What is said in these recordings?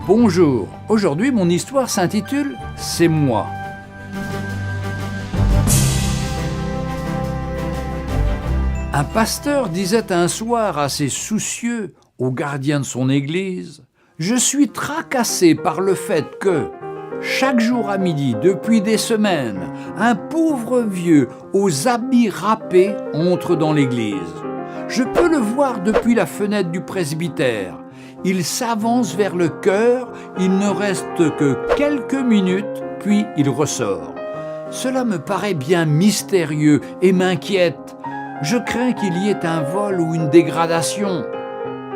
Bonjour, aujourd'hui mon histoire s'intitule « C'est moi ». Un pasteur disait un soir assez soucieux au gardien de son église « Je suis tracassé par le fait que, chaque jour à midi, depuis des semaines, un pauvre vieux aux habits râpés entre dans l'église. Je peux le voir depuis la fenêtre du presbytère. Il s'avance vers le chœur, il ne reste que quelques minutes, puis il ressort. Cela me paraît bien mystérieux et m'inquiète. Je crains qu'il y ait un vol ou une dégradation.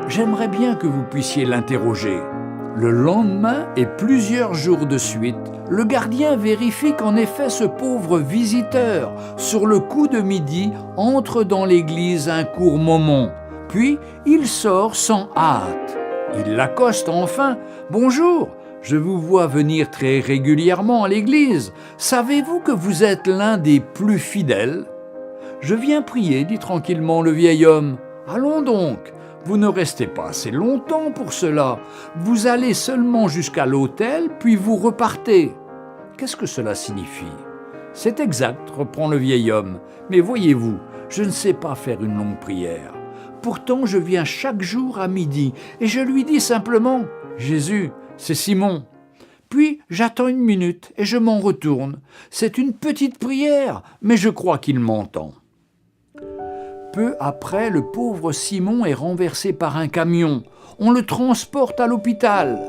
J'aimerais bien que vous puissiez l'interroger. » Le lendemain et plusieurs jours de suite, le gardien vérifie qu'en effet ce pauvre visiteur, sur le coup de midi, entre dans l'église un court moment. Puis il sort sans hâte. Il l'accoste enfin. « Bonjour, je vous vois venir très régulièrement à l'église. Savez-vous que vous êtes l'un des plus fidèles ?»« Je viens prier, dit tranquillement le vieil homme. Allons donc. Vous ne restez pas assez longtemps pour cela. Vous allez seulement jusqu'à l'autel, puis vous repartez. » « Qu'est-ce que cela signifie ? » ?»« C'est exact, reprend le vieil homme. Mais voyez-vous, je ne sais pas faire une longue prière. Pourtant, je viens chaque jour à midi et je lui dis simplement « Jésus, c'est Simon. » Puis j'attends une minute et je m'en retourne. C'est une petite prière, mais je crois qu'il m'entend. Peu après, le pauvre Simon est renversé par un camion. On le transporte à l'hôpital.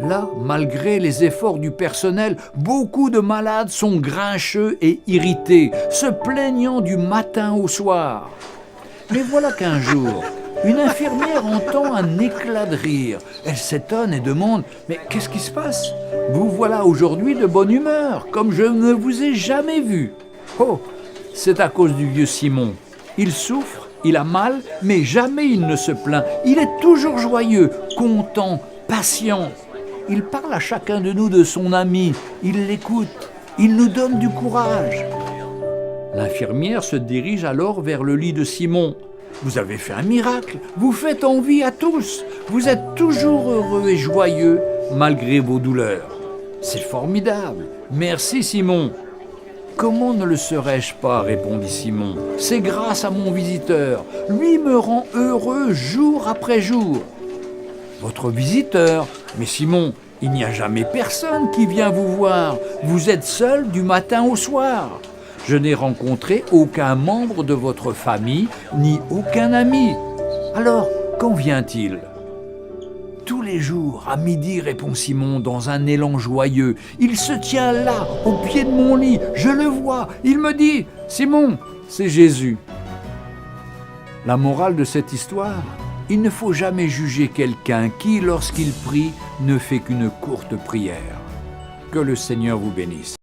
Là, malgré les efforts du personnel, beaucoup de malades sont grincheux et irrités, se plaignant du matin au soir. Mais voilà qu'un jour, une infirmière entend un éclat de rire. Elle s'étonne et demande « Mais qu'est-ce qui se passe ? Vous voilà aujourd'hui de bonne humeur, comme je ne vous ai jamais vu. » « Oh, c'est à cause du vieux Simon. Il souffre, il a mal, mais jamais il ne se plaint. Il est toujours joyeux, content, patient. Il parle à chacun de nous de son ami, il l'écoute, il nous donne du courage. » L'infirmière se dirige alors vers le lit de Simon. « Vous avez fait un miracle, vous faites envie à tous. Vous êtes toujours heureux et joyeux malgré vos douleurs. C'est formidable, merci Simon. » « Comment ne le serais-je pas ?» répondit Simon. « C'est grâce à mon visiteur. Lui me rend heureux jour après jour. »« Votre visiteur ? Mais Simon, il n'y a jamais personne qui vient vous voir. Vous êtes seul du matin au soir. Je n'ai rencontré aucun membre de votre famille, ni aucun ami. Alors, quand vient-il ? » « Tous les jours, à midi, répond Simon dans un élan joyeux. Il se tient là, au pied de mon lit. Je le vois. Il me dit « Simon, c'est Jésus. » La morale de cette histoire ? Il ne faut jamais juger quelqu'un qui, lorsqu'il prie, ne fait qu'une courte prière. Que le Seigneur vous bénisse.